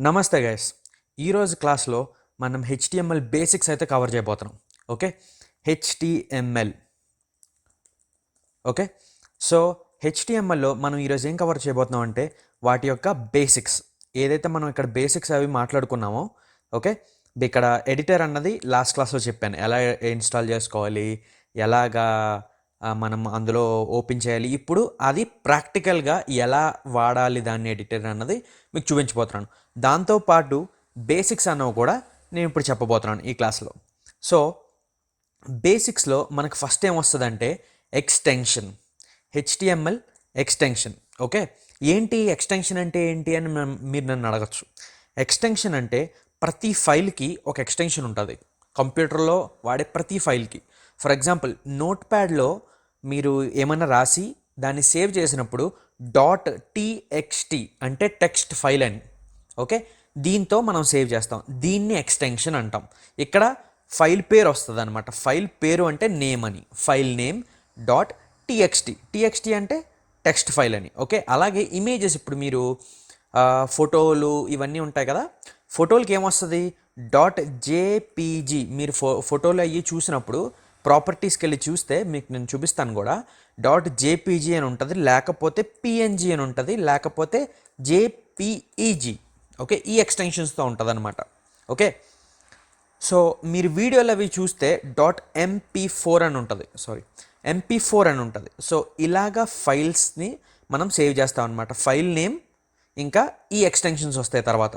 నమస్తే గైస్. ఈరోజు క్లాస్లో మనం హెచ్టిఎంఎల్ బేసిక్స్ అయితే కవర్ చేయబోతున్నాం. Okay, HTML. ఓకే, సో హెచ్టిఎంఎల్లో మనం ఈరోజు ఏం కవర్ చేయబోతున్నాం అంటే వాటి యొక్క బేసిక్స్. ఏదైతే మనం ఇక్కడ బేసిక్స్ అవి మాట్లాడుకున్నామో, ఓకే, ఇక్కడ ఎడిటర్ అన్నది లాస్ట్ క్లాస్లో చెప్పాను, ఎలా ఇన్స్టాల్ చేసుకోవాలి, ఎలాగా మనం అందులో ఓపెన్ చేయాలి. ఇప్పుడు అది ప్రాక్టికల్గా ఎలా వాడాలి దాన్ని ఎడిటర్ అన్నది మీకు చూపించబోతున్నాను. దాంతోపాటు బేసిక్స్ అన్నవి కూడా నేను ఇప్పుడు చెప్పబోతున్నాను ఈ క్లాస్లో. సో బేసిక్స్లో మనకు ఫస్ట్ ఏం వస్తుందంటే ఎక్స్టెన్షన్, హెచ్టిఎంఎల్ ఎక్స్టెన్షన్. ఓకే, ఏంటి ఎక్స్టెన్షన్ అంటే ఏంటి అని మీరు నన్ను అడగచ్చు. ఎక్స్టెన్షన్ అంటే ప్రతి ఫైల్కి ఒక ఎక్స్టెన్షన్ ఉంటుంది కంప్యూటర్లో వాడే ప్రతి ఫైల్కి. ఫర్ ఎగ్జాంపుల్ నోట్ ప్యాడ్లో మీరు ఏమైనా రాసి దాన్ని సేవ్ చేసినప్పుడు .txt అంటే టెక్స్ట్ ఫైల్ అని. ఓకే, దీంతో మనం సేవ్ చేస్తాం, దీన్ని ఎక్స్టెన్షన్ అంటాం. ఇక్కడ ఫైల్ పేరు వస్తుంది అనమాట. ఫైల్ పేరు అంటే నేమ్ అని, ఫైల్ నేమ్ .txt అంటే టెక్స్ట్ ఫైల్ అని. ఓకే, అలాగే ఇమేజెస్, ఇప్పుడు మీరు ఫోటోలు ఇవన్నీ ఉంటాయి కదా, ఫోటోలకి ఏమొస్తుంది .jpg. మీరు ఫోటోలు అయ్యి చూసినప్పుడు ప్రాపర్టీస్కి వెళ్ళి చూస్తే మీకు నేను చూపిస్తాను కూడా, .jpg అని ఉంటుంది, లేకపోతే png అని ఉంటుంది, లేకపోతే jpeg. ఓకే, ఈ ఎక్స్టెన్షన్స్తో ఉంటుంది అనమాట. ఓకే, సో మీరు వీడియోలు అవి చూస్తే .mp4 అని ఉంటుంది, MP4 అని ఉంటుంది. సో ఇలాగా ఫైల్స్ని మనం సేవ్ చేస్తాం అనమాట. ఫైల్ నేమ్ ఇంకా ఈ ఎక్స్టెన్షన్స్ వస్తాయి తర్వాత.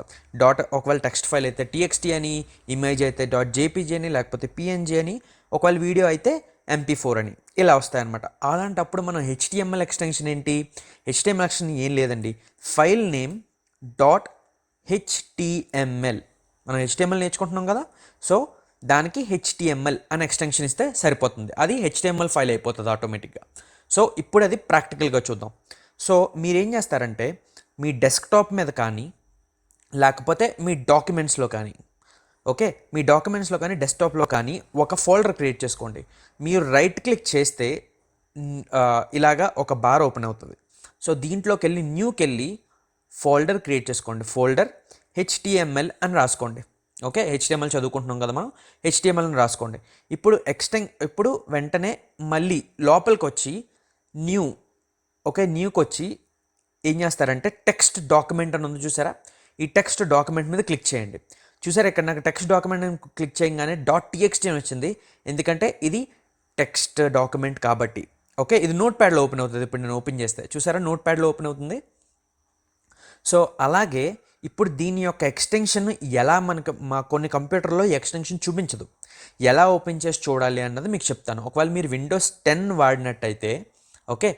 ఒకవేళ టెక్స్ట్ ఫైల్ అయితే txt అని, ఇమేజ్ అయితే .jpg అని, లేకపోతే png అని, ఒకవేళ వీడియో అయితే MP4 అని, ఇలా వస్తాయి అనమాట. అలాంటప్పుడు మనం హెచ్టిఎంఎల్ ఎక్స్టెన్షన్ ఏంటి? హెచ్టిఎంఎల్ ఎక్స్టెన్షన్ ఏం లేదండి, ఫైల్ నేమ్ .html. మనం హెచ్టిఎంఎల్ నేర్చుకుంటున్నాం కదా, సో దానికి హెచ్టిఎంఎల్ అని ఎక్స్టెన్షన్ ఇస్తే సరిపోతుంది, అది హెచ్టిఎంఎల్ ఫైల్ అయిపోతుంది ఆటోమేటిక్గా. సో ఇప్పుడు అది ప్రాక్టికల్గా చూద్దాం. సో మీరేం చేస్తారంటే మీ డెస్క్టాప్ మీద కానీ, లేకపోతే మీ డాక్యుమెంట్స్లో కానీ, ఓకే, మీ డాక్యుమెంట్స్లో కానీ డెస్క్టాప్లో కానీ ఒక ఫోల్డర్ క్రియేట్ చేసుకోండి. మీరు రైట్ క్లిక్ చేస్తే ఇలాగా ఒక బార్ ఓపెన్ అవుతుంది. సో దీంట్లోకి వెళ్ళి న్యూకి వెళ్ళి ఫోల్డర్ క్రియేట్ చేసుకోండి. ఫోల్డర్ హెచ్టిఎంఎల్ అని రాసుకోండి. ఓకే, హెచ్టిఎంఎల్ చదువుకుంటున్నాం కదా మనం, హెచ్టిఎంఎల్ అని రాసుకోండి. ఇప్పుడు వెంటనే మళ్ళీ లోపలికి వచ్చి న్యూ, ఓకే, న్యూకి వచ్చి ఏం చేస్తారంటే టెక్స్ట్ డాక్యుమెంట్ అని ఉంది చూసారా, ఈ టెక్స్ట్ డాక్యుమెంట్ మీద క్లిక్ చేయండి. చూసారా, ఇక్కడ నాకు టెక్స్ట్ డాక్యుమెంట్ క్లిక్ చేయగానే .txt అని వచ్చింది, ఎందుకంటే ఇది టెక్స్ట్ డాక్యుమెంట్ కాబట్టి. ఓకే, ఇది నోట్ ప్యాడ్లో ఓపెన్ అవుతుంది. ఇప్పుడు నేను ఓపెన్ చేస్తే చూసారా, నోట్ ప్యాడ్లో ఓపెన్ అవుతుంది. సో అలాగే ఇప్పుడు దీని యొక్క ఎక్స్టెన్షన్ ఎలా మా కొన్ని కంప్యూటర్లో ఎక్స్టెన్షన్ చూపించదు, ఎలా ఓపెన్ చేసి చూడాలి అన్నది మీకు చెప్తాను. ఒకవేళ మీరు విండోస్ 10 వాడినట్టయితే, ఓకే,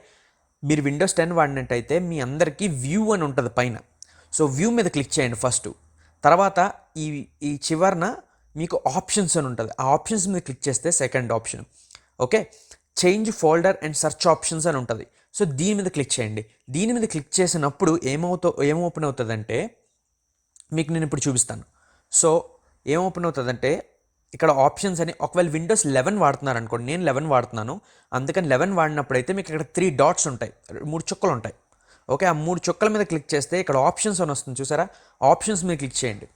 మీరు విండోస్ 10 వాడినట్టయితే మీ అందరికీ వ్యూ అని ఉంటుంది పైన. సో వ్యూ మీద క్లిక్ చేయండి ఫస్ట్. తర్వాత ఈ చివరన మీకు ఆప్షన్స్ అని ఉంటుంది, ఆ ఆప్షన్స్ మీద క్లిక్ చేస్తే second option, okay, change folder and search options అని ఉంటుంది. సో దీని మీద క్లిక్ చేయండి. దీని మీద క్లిక్ చేసినప్పుడు ఏం ఓపెన్ అవుతుందంటే మీకు నేను ఇప్పుడు చూపిస్తాను. సో ఏం ఓపెన్ అవుతుందంటే ఇక్కడ ఆప్షన్స్ అని, ఒకవేళ విండోస్ 11 వాడుతున్నారు అనుకోండి, నేను 11 వాడుతున్నాను, అందుకని 11 వాడినప్పుడైతే మీకు ఇక్కడ 3 డాట్స్ ఉంటాయి, 3 చుక్కలు ఉంటాయి. ఓకే, ఆ 3 చుక్కల మీద క్లిక్ చేస్తే ఇక్కడ ఆప్షన్స్ అని వస్తుంది చూసారా, ఆప్షన్స్ మీద క్లిక్ చేయండి.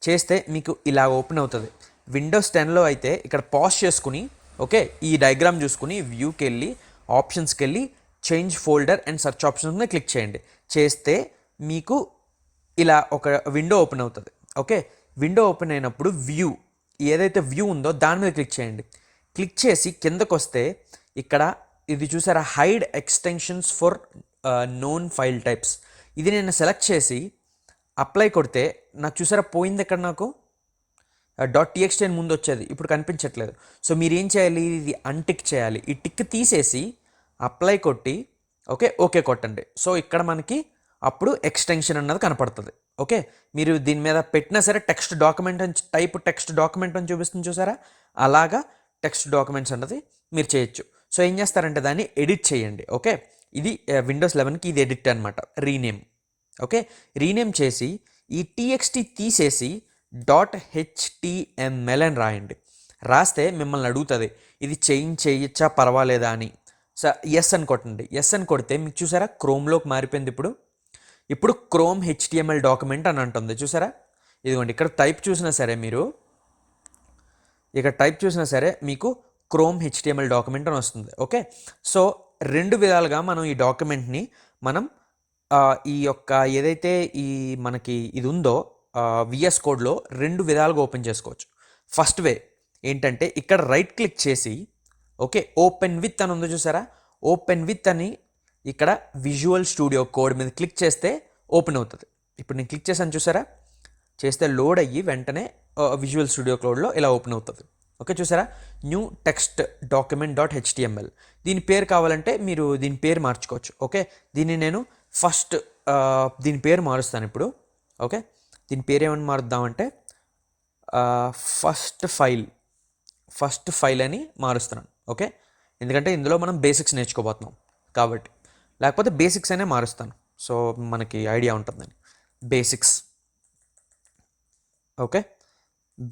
చేస్తే మీకు ఇలా ఓపెన్ అవుతుంది. విండోస్ 10లో అయితే ఇక్కడ పాజ్ చేసుకుని, ఓకే, ఈ డయాగ్రామ్ చూసుకుని వ్యూకి వెళ్ళి ఆప్షన్స్కి వెళ్ళి change folder and search options మీద క్లిక్ చేయండి. చేస్తే మీకు ఇలా ఒక విండో ఓపెన్ అవుతుంది. ఓకే, విండో ఓపెన్ అయినప్పుడు వ్యూ, ఏదైతే వ్యూ ఉందో దాని మీద క్లిక్ చేయండి. క్లిక్ చేసి కిందకు వస్తే ఇక్కడ ఇది చూసారా, hide extensions for known file types, ఇది నేను సెలెక్ట్ చేసి అప్లై కొడితే నాకు చూసారా పోయింది. ఇక్కడ నాకు .txt అని ముందు వచ్చేది, ఇప్పుడు కనిపించట్లేదు. సో మీరు ఏం చేయాలి, ఇది అన్టిక్ చేయాలి. ఈ టిక్ తీసేసి అప్లై కొట్టి ఓకే కొట్టండి. సో ఇక్కడ మనకి అప్పుడు ఎక్స్టెన్షన్ అన్నది కనపడుతుంది. ఓకే, మీరు దీని మీద పెట్టినా సరే టెక్స్ట్ డాక్యుమెంట్ అని టైప్ టెక్స్ట్ డాక్యుమెంట్ అని చూపిస్తుంది చూసారా, అలాగా టెక్స్ట్ డాక్యుమెంట్స్ అన్నది మీరు చేయొచ్చు. సో ఏం చేస్తారంటే దాన్ని ఎడిట్ చేయండి. ఓకే, ఇది విండోస్ 11కి ఇది ఎడిట్ అనమాట, రీనేమ్. ఓకే, రీనేమ్ చేసి ఈ txt తీసేసి .html అని రాయండి. రాస్తే మిమ్మల్ని అడుగుతుంది ఇది చేంజ్ చేయొచ్చా పర్వాలేదా అని. సో ఎస్ అని కొట్టండి. ఎస్ అని కొడితే మీకు చూసారా క్రోమ్లోకి మారిపోయింది. ఇప్పుడు ఇప్పుడు క్రోమ్ హెచ్టిఎంఎల్ డాక్యుమెంట్ అని అంటుంది చూసారా. ఇదిగోండి ఇక్కడ టైప్ చూసినా సరే మీరు ఇక్కడ టైప్ చూసినా సరే మీకు క్రోమ్ హెచ్టిఎంఎల్ డాక్యుమెంట్ అని వస్తుంది. ఓకే, సో రెండు విధాలుగా మనం ఈ డాక్యుమెంట్ని మనం ఈ యొక్క ఏదైతే ఈ మనకి ఇది ఉందో విఎస్ కోడ్లో రెండు విధాలుగా ఓపెన్ చేసుకోవచ్చు. ఫస్ట్ వే ఏంటంటే ఇక్కడ రైట్ క్లిక్ చేసి ఓకే ఓపెన్ విత్ అని ఉందో చూసారా, ఓపెన్ విత్ అని ఇక్కడ విజువల్ స్టూడియో కోడ్ మీద క్లిక్ చేస్తే ఓపెన్ అవుతుంది. ఇప్పుడు నేను క్లిక్ చేశాను చూసారా, చేస్తే లోడ్ అయ్యి వెంటనే విజువల్ స్టూడియో కోడ్లో ఇలా ఓపెన్ అవుతుంది. ఓకే చూసారా, new text document dot HTML. దీని పేరు కావాలంటే మీరు దీని పేరు మార్చుకోవచ్చు. ఓకే, దీన్ని నేను ఫస్ట్ దీని పేరు మారుస్తాను ఇప్పుడు. ఓకే, దీని పేరు ఏమని మారుద్దామంటే ఫస్ట్ ఫైల్ అని మారుస్తున్నాను. ఓకే, ఎందుకంటే ఇందులో మనం బేసిక్స్ నేర్చుకోబోతున్నాం కాబట్టి, లేకపోతే బేసిక్స్ అనే మారుస్తాను. సో మనకి ఐడియా ఉంటుందని బేసిక్స్. ఓకే,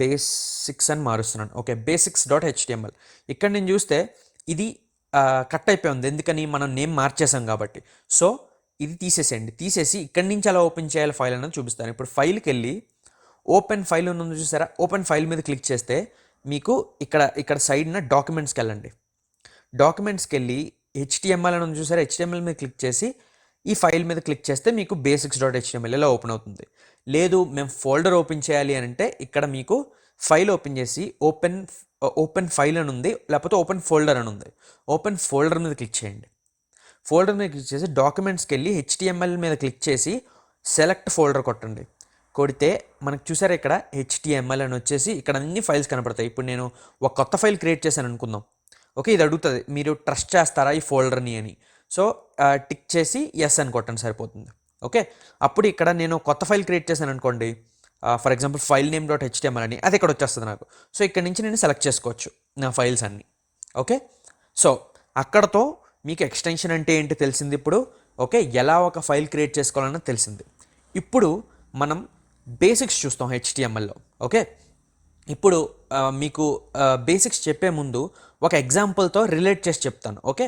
బేసిక్స్ అని మారుస్తున్నాను. Okay, basics dot HTML. ఇక్కడ నేను చూస్తే ఇది కట్ అయిపోయి ఉంది, ఎందుకని మనం నేమ్ మార్చేసాం కాబట్టి. సో ఇది తీసేసేయండి, తీసేసి ఇక్కడి నుంచి అలా ఓపెన్ చేయాలి ఫైల్ అనేది చూపిస్తాను. ఇప్పుడు ఫైల్కి వెళ్ళి ఓపెన్ ఫైల్ ఉంది చూసారా, ఓపెన్ ఫైల్ మీద క్లిక్ చేస్తే మీకు ఇక్కడ సైడ్న డాక్యుమెంట్స్కి వెళ్ళండి. డాక్యుమెంట్స్కి వెళ్ళి హెచ్టిఎంఎల్ అని ఉంది చూసారా, హెచ్టిఎంఎల్ మీద క్లిక్ చేసి ఈ ఫైల్ మీద క్లిక్ చేస్తే మీకు బేసిక్స్ డాట్ హెచ్టిఎంఎల్ ఇలా ఓపెన్ అవుతుంది. లేదు మేము ఫోల్డర్ ఓపెన్ చేయాలి అని అంటే ఇక్కడ మీకు ఫైల్ ఓపెన్ చేసి ఓపెన్ ఫైల్ అని ఉంది, లేకపోతే ఓపెన్ ఫోల్డర్ అని ఉంది. ఓపెన్ ఫోల్డర్ మీద క్లిక్ చేయండి. ఫోల్డర్ మీద క్లిక్ చేసి డాక్యుమెంట్స్కి వెళ్ళి హెచ్టిఎంఎల్ మీద క్లిక్ చేసి సెలెక్ట్ ఫోల్డర్ కొట్టండి. కొడితే మనకు చూసారా ఇక్కడ హెచ్టిఎంఎల్ అని వచ్చేసి ఇక్కడ అన్ని ఫైల్స్ కనపడతాయి. ఇప్పుడు నేను ఒక కొత్త ఫైల్ క్రియేట్ చేశాను అనుకుందాం. ఓకే, ఇది అడుగుతుంది మీరు ట్రస్ట్ చేస్తారా ఈ ఫోల్డర్ని అని. సో టిక్ చేసి ఎస్ అని కొట్టండి సరిపోతుంది. ఓకే, అప్పుడు ఇక్కడ నేను కొత్త ఫైల్ క్రియేట్ చేశాను అనుకోండి, for example file name dot HTML అని, అది ఇక్కడ వచ్చేస్తుంది నాకు. సో ఇక్కడ నుంచి నేను సెలెక్ట్ చేసుకోవచ్చు నా ఫైల్స్ అన్నీ. ఓకే, సో అక్కడతో మీకు ఎక్స్టెన్షన్ అంటే ఏంటి తెలిసింది ఇప్పుడు. ఓకే, ఎలా ఒక ఫైల్ క్రియేట్ చేసుకోవాలన్నది తెలిసింది. ఇప్పుడు మనం బేసిక్స్ చూస్తాం హెచ్టిఎంఎల్లో. ఓకే, ఇప్పుడు మీకు బేసిక్స్ చెప్పే ముందు ఒక ఎగ్జాంపుల్తో రిలేట్ చేసి చెప్తాను. ఓకే,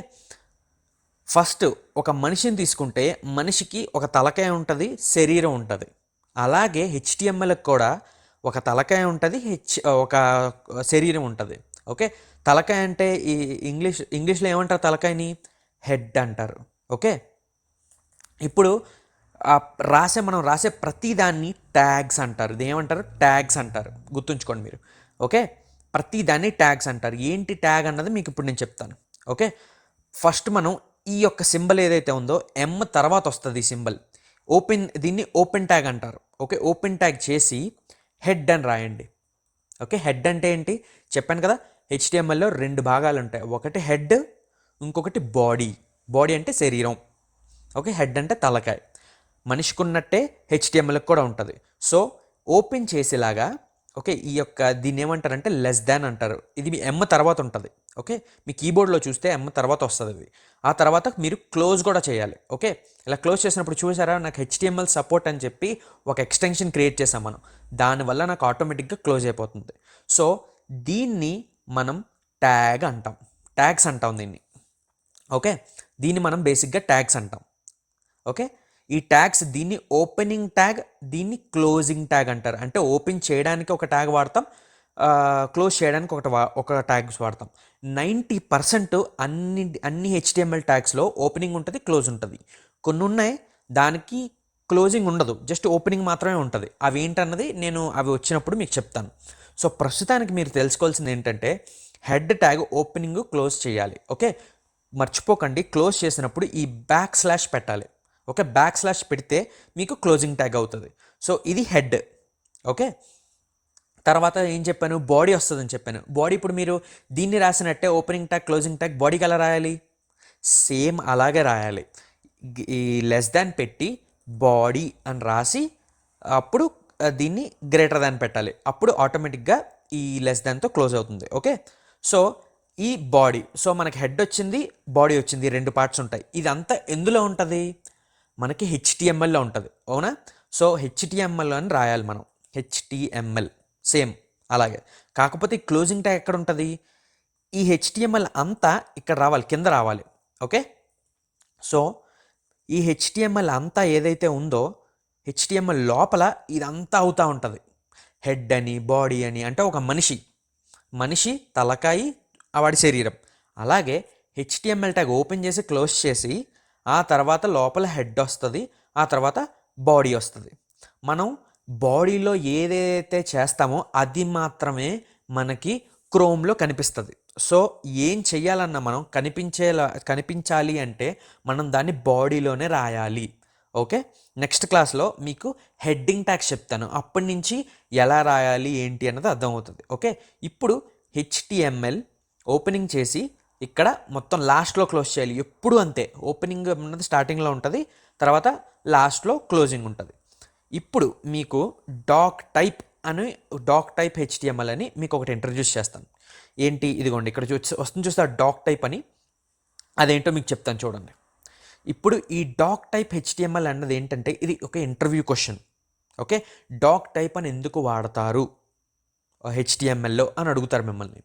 ఫస్ట్ ఒక మనిషిని తీసుకుంటే మనిషికి ఒక తలకాయ ఉంటుంది, శరీరం ఉంటుంది. అలాగే హెచ్టిఎంఎల్కి కూడా ఒక తలకాయ ఉంటుంది, ఒక శరీరం ఉంటుంది. ఓకే, తలకాయ అంటే ఈ ఇంగ్లీష్లో ఏమంటారు తలకాయని? హెడ్ అంటారు. ఓకే, ఇప్పుడు మనం రాసే ప్రతిదాన్ని ట్యాగ్స్ అంటారు. ఇది ఏమంటారు? ట్యాగ్స్ అంటారు. గుర్తుంచుకోండి మీరు. ఓకే, ప్రతిదాన్ని ట్యాగ్స్ అంటారు. ఏంటి ట్యాగ్ అన్నది మీకు ఇప్పుడు నేను చెప్తాను. ఓకే, ఫస్ట్ మనం ఈ యొక్క సింబల్ ఏదైతే ఉందో ఎమ్ తర్వాత వస్తుంది ఈ సింబల్. దీన్ని ఓపెన్ ట్యాగ్ అంటారు. ఓకే, ఓపెన్ ట్యాగ్ చేసి హెడ్ అని రాయండి. ఓకే, హెడ్ అంటే ఏంటి చెప్పాను కదా, హెచ్టిఎంఎల్లో రెండు భాగాలు ఉంటాయి. ఒకటి హెడ్, ఇంకొకటి బాడీ. బాడీ అంటే శరీరం. ఓకే, హెడ్ అంటే తలకాయ. మనిషికి ఉన్నట్టే హెచ్టిఎంఎల్కి కూడా ఉంటుంది. సో ఓపెన్ చేసేలాగా ఓకే, ఈ యొక్క దీన్ని ఏమంటారంటే లెస్ దాన్ అంటారు. ఇది మీ ఎమ్ తర్వాత ఉంటుంది. ఓకే, మీ కీబోర్డ్లో చూస్తే ఎమ్ తర్వాత వస్తుంది ఇది. ఆ తర్వాత మీరు క్లోజ్ కూడా చేయాలి. ఓకే, ఇలా క్లోజ్ చేసినప్పుడు చూసారా నాకు హెచ్టిఎంఎల్ సపోర్ట్ అని చెప్పి ఒక ఎక్స్టెన్షన్ క్రియేట్ చేసాం మనం. దానివల్ల నాకు ఆటోమేటిక్గా క్లోజ్ అయిపోతుంది. సో దీన్ని మనం ట్యాగ్స్ అంటాం దీన్ని. ఓకే, దీన్ని మనం బేసిక్గా ట్యాగ్స్ అంటాం. ఓకే, ఈ ట్యాగ్స్ దీన్ని ఓపెనింగ్ ట్యాగ్, దీన్ని క్లోజింగ్ ట్యాగ్ అంటారు. అంటే ఓపెన్ చేయడానికి ఒక ట్యాగ్ వాడతాం, క్లోజ్ చేయడానికి ఒక ట్యాగ్స్ వాడతాం. 90% అన్ని హెచ్టిఎంఎల్ ట్యాగ్స్లో ఓపెనింగ్ ఉంటుంది, క్లోజ్ ఉంటుంది. కొన్ని ఉన్నాయి దానికి క్లోజింగ్ ఉండదు, జస్ట్ ఓపెనింగ్ మాత్రమే ఉంటుంది. అవి ఏంటన్నది నేను అవి వచ్చినప్పుడు మీకు చెప్తాను. సో ప్రస్తుతానికి మీరు తెలుసుకోవాల్సింది ఏంటంటే హెడ్ ట్యాగ్ ఓపెనింగ్ క్లోజ్ చేయాలి. ఓకే, మర్చిపోకండి క్లోజ్ చేసినప్పుడు ఈ / పెట్టాలి. ఓకే, / పెడితే మీకు క్లోజింగ్ ట్యాగ్ అవుతుంది. సో ఇది హెడ్. ఓకే, తర్వాత ఏం చెప్పాను, బాడీ వస్తుందని చెప్పాను. బాడీ ఇప్పుడు మీరు దీన్ని రాసినట్టే ఓపెనింగ్ ట్యాగ్, క్లోజింగ్ ట్యాగ్ బాడీకి ఎలా రాయాలి? సేమ్ అలాగే రాయాలి. ఈ లెస్ దాన్ పెట్టి బాడీ అని రాసి అప్పుడు దీన్ని గ్రేటర్ దాన్ పెట్టాలి. అప్పుడు ఆటోమేటిక్గా ఈ లెస్ దాన్తో క్లోజ్ అవుతుంది. ఓకే, సో ఈ బాడీ, సో మనకి హెడ్ వచ్చింది, బాడీ వచ్చింది, రెండు పార్ట్స్ ఉంటాయి. ఇదంతా ఎందులో ఉంటుంది? మనకి హెచ్టిఎంఎల్లో ఉంటుంది. అవునా? సో హెచ్టిఎంఎల్ అని రాయాలి మనం. హెచ్టిఎంఎల్ సేమ్ అలాగే. కాకపోతే ఈ క్లోజింగ్ ట్యాగ్ ఎక్కడ ఉంటుంది? ఈ హెచ్టిఎంఎల్ అంతా ఇక్కడ రావాలి, కింద రావాలి. ఓకే, సో ఈ హెచ్టిఎంఎల్ అంతా ఏదైతే ఉందో హెచ్టిఎంఎల్ లోపల ఇదంతా అవుతూ ఉంటుంది. హెడ్ అని, బాడీ అని, అంటే ఒక మనిషి తలకాయి, వాడి శరీరం. అలాగే హెచ్టిఎంఎల్ ట్యాగ్ ఓపెన్ చేసి క్లోజ్ చేసి ఆ తర్వాత లోపల హెడ్ వస్తుంది, ఆ తర్వాత బాడీ వస్తుంది. మనం బాడీలో ఏదైతే చేస్తామో అది మాత్రమే మనకి క్రోమ్లో కనిపిస్తుంది. సో ఏం చెయ్యాలన్నా మనం కనిపించాలి అంటే మనం దాన్ని బాడీలోనే రాయాలి. ఓకే, నెక్స్ట్ క్లాస్లో మీకు హెడ్డింగ్ ట్యాగ్స్ చెప్తాను. అప్పటి నుంచి ఎలా రాయాలి ఏంటి అన్నది అర్థమవుతుంది. ఓకే, ఇప్పుడు హెచ్టిఎంఎల్ ఓపెనింగ్ చేసి ఇక్కడ మొత్తం లాస్ట్లో క్లోజ్ చేయాలి. ఎప్పుడు అంతే, ఓపెనింగ్ అన్నది స్టార్టింగ్లో ఉంటుంది, తర్వాత లాస్ట్లో క్లోజింగ్ ఉంటుంది. ఇప్పుడు మీకు డాక్ టైప్ హెచ్టిఎంఎల్ అని మీకు ఒకటి ఇంట్రడ్యూస్ చేస్తాను. ఏంటి, ఇదిగోండి ఇక్కడ వస్తుంది చూస్తే డాక్ టైప్ అని, అదేంటో మీకు చెప్తాను చూడండి. ఇప్పుడు ఈ డాక్ టైప్ హెచ్టిఎంఎల్ అన్నది ఏంటంటే ఇది ఒక interview question. Okay, doc type అని ఎందుకు వాడతారు హెచ్టిఎంఎల్లో అని అడుగుతారు మిమ్మల్ని.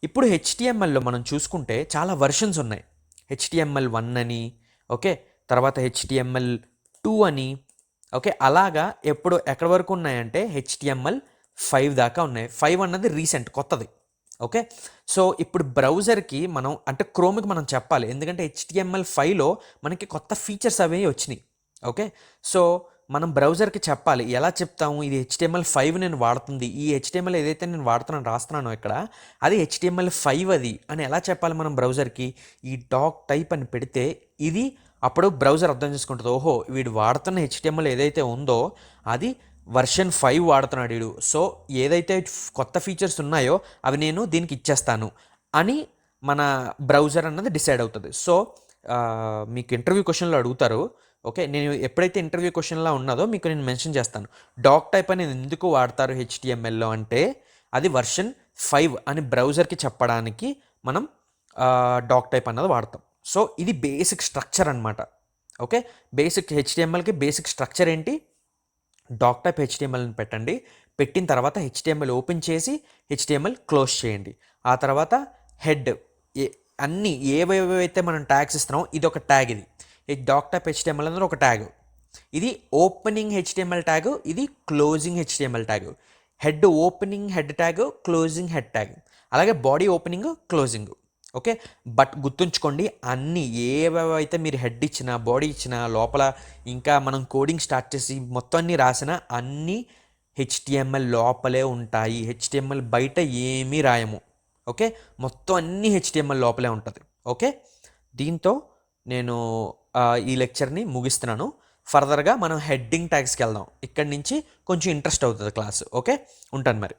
ఇప్పుడు హెచ్టిఎంఎల్లో మనం చూసుకుంటే చాలా వర్షన్స్ ఉన్నాయి. హెచ్టిఎంఎల్ 1 అని, ఓకే, తర్వాత హెచ్టిఎంఎల్ 2 అని, ఓకే, అలాగా ఎక్కడి వరకు ఉన్నాయంటే హెచ్టిఎంఎల్ 5 దాకా ఉన్నాయి. 5 అన్నది రీసెంట్, కొత్తది. ఓకే, సో ఇప్పుడు బ్రౌజర్కి మనం అంటే క్రోమ్కి మనం చెప్పాలి, ఎందుకంటే హెచ్టిఎంఎల్ 5లో మనకి కొత్త ఫీచర్స్ అవి వచ్చినాయి. ఓకే, సో మనం బ్రౌజర్కి చెప్పాలి. ఎలా చెప్తాము, ఇది హెచ్టిఎంఎల్ 5 నేను వాడుతుంది, ఈ హెచ్టిఎంఎల్ ఏదైతే నేను రాస్తున్నానో ఇక్కడ అది హెచ్టిఎంఎల్ 5 అది అని ఎలా చెప్పాలి మనం బ్రౌజర్కి? ఈ డాక్ టైప్ అని పెడితే ఇది అప్పుడు బ్రౌజర్ అర్థం చేసుకుంటుంది, ఓహో వీడు వాడుతున్న హెచ్టిఎంఎల్ ఏదైతే ఉందో అది వర్షన్ 5 వాడుతున్నాడు వీడు, సో ఏదైతే కొత్త ఫీచర్స్ ఉన్నాయో అవి నేను దీనికి ఇచ్చేస్తాను అని మన బ్రౌజర్ అన్నది డిసైడ్ అవుతుంది. సో మీకు ఇంటర్వ్యూ క్వశ్చన్లో అడుగుతారు. ఓకే, నేను ఎప్పుడైతే ఇంటర్వ్యూ క్వశ్చన్లా ఉన్నదో మీకు నేను మెన్షన్ చేస్తాను. డాక్ టైప్ అనేది ఎందుకు వాడతారు హెచ్టిఎంఎల్లో అంటే అది వర్షన్ 5 అని బ్రౌజర్కి చెప్పడానికి మనం డాక్ టైప్ అన్నది వాడతాం. సో ఇది బేసిక్ స్ట్రక్చర్ అనమాట. ఓకే, బేసిక్ హెచ్టిఎంఎల్కి బేసిక్ స్ట్రక్చర్ ఏంటి, డాక్ టైప్ హెచ్టిఎంఎల్ని పెట్టండి. పెట్టిన తర్వాత హెచ్టిఎంఎల్ ఓపెన్ చేసి హెచ్టిఎంఎల్ క్లోజ్ చేయండి. ఆ తర్వాత హెడ్ అన్నీ ఏవేవైతే మనం ట్యాగ్స్ ఇస్తున్నామో ఇది ఒక ట్యాగ్, ఇది డాక్ టైప్ హెచ్టిఎంఎల్ అనేది ఒక ట్యాగ్. ఇది ఓపెనింగ్ హెచ్టిఎంఎల్ ట్యాగ్, ఇది closing HTML tag. Head opening head tag, closing head tag, అలాగే body opening closing. Okay, but గుర్తుంచుకోండి, అన్నీ ఏవైతే మీరు హెడ్ ఇచ్చినా బాడీ ఇచ్చినా లోపల ఇంకా మనం కోడింగ్ స్టార్ట్ చేసి మొత్తం అన్నీ రాసినా అన్నీ హెచ్టిఎంఎల్ లోపలే ఉంటాయి. హెచ్టిఎంఎల్ బయట ఏమీ రాయము. ఓకే, మొత్తం అన్నీ హెచ్టిఎంఎల్ లోపలే ఉంటుంది. ఓకే, దీంతో నేను ఈ లెక్చర్ని ముగిస్తున్నాను. ఫర్దర్గా మనం హెడ్డింగ్ ట్యాగ్స్కి వెళ్దాం. ఇక్కడి నుంచి కొంచెం ఇంట్రెస్ట్ అవుతుంది క్లాస్. ఓకే, ఉంటాను మరి.